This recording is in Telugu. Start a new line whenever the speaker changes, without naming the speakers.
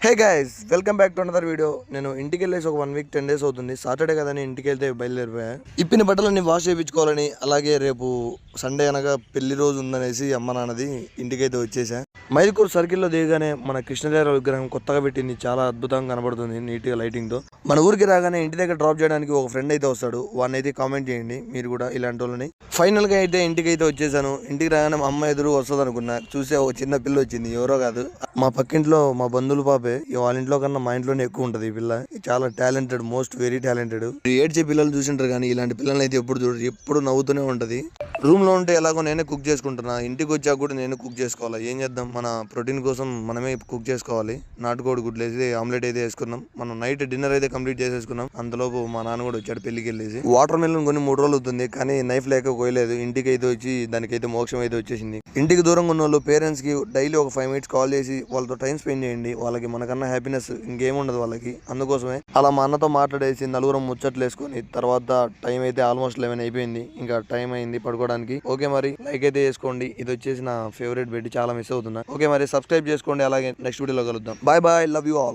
Hey guys, welcome back to another video. నేను ఇంటికి వెళ్ళేసి ఒక 1 వీక్ 10 days అవుతుంది. సాటర్డే కదా ఇంటికి వెళ్తే బయలుదేరిపోయా. ఇప్పిన బట్టలన్నీ వాష్ చేయించుకోవాలని, అలాగే రేపు సండే అనగా పెళ్లి రోజు ఉందనేసి అమ్మ నాన్నది ఇంటికైతే వచ్చేసా. మైదుకూరు సర్కిల్లో దిగగానే మన కృష్ణదేవరాయ విగ్రహం కొత్తగా పెట్టింది. చాలా అద్భుతంగా కనబడుతుంది, నీట్ గా లైటింగ్ తో. మన ఊరికి రాగానే ఇంటి దగ్గర డ్రాప్ చేయడానికి ఒక ఫ్రెండ్ అయితే వస్తాడు. వాడిని అయితే కామెంట్ చేయండి మీరు కూడా ఇలాంటి వాళ్ళని. ఫైనల్ గా అయితే ఇంటికి అయితే వచ్చేసాను. ఇంటికి రాగానే మా అమ్మ ఎదురు వస్తుంది అనుకున్నా. చూసే ఒక చిన్న పిల్ల వచ్చింది, ఎవరో కాదు మా పక్కింట్లో మా బంధువుల పాపే. వాళ్ళ ఇంట్లో కన్నా మా ఇంట్లోనే ఎక్కువ ఉంటది ఈ పిల్ల. చాలా టాలెంటెడ్, మోస్ట్ వెరీ టాలెంటెడ్. ఏడ్చే పిల్లలు చూసింటారు కానీ ఇలాంటి పిల్లల్ని అయితే ఎప్పుడు చూడరు, ఎప్పుడు నవ్వుతూనే ఉంటది. రూమ్ లో ఉంటే ఎలాగో నేనే కుక్ చేసుకుంటున్నా, ఇంటికి వచ్చాక కూడా నేను కుక్ చేసుకోవాలి. ఏం చేద్దాం, మన ప్రోటీన్ కోసం మనమే కుక్ చేసుకోవాలి. నాటుకోడి గుడ్లు వేసి ఆమ్లెట్ అయితే వేసుకున్నాం. మనం నైట్ డిన్నర్ అయితే కంప్లీట్ చేసేసుకున్నాం. అంతలోపు మా నాన్న కూడా వచ్చాడు పెళ్లికి వెళ్ళేసి. వాటర్ మిలన్ కొన్ని 3 రోజులు అవుతుంది కానీ నైఫ్ లేక కోయలేదు. ఇంటికి అయితే వచ్చి దానికైతే మోక్షం అయితే వచ్చేసింది. ఇంటికి దూరంగా ఉన్న వాళ్ళు పేరెంట్స్ కి డైలీ ఒక 5 minutes కాల్ చేసి వాళ్ళతో టైం స్పెండ్ చేయండి. వాళ్ళకి మనకన్నా హ్యాపీనెస్ ఇంకేముండదు వాళ్ళకి. అందుకోసమే అలా మా అన్నతో మాట్లాడేసి నలుగురం ముచ్చట్లు వేసుకొని తర్వాత టైం అయితే ఆల్మోస్ట్ 11 అయిపోయింది. ఇంకా టైం అయింది పడుకోవడానికి. ఓకే మరి లైక్ అయితే చేసుకోండి. ఇది వచ్చేసి నా ఫేవరెట్ బెడ్, చాలా మిస్ అవుతున్నా. ఓకే మరి సబ్స్క్రైబ్ చేసుకోండి. అలాగే నెక్స్ట్ వీడియోలో కలుద్దాం. Bye bye, love you all.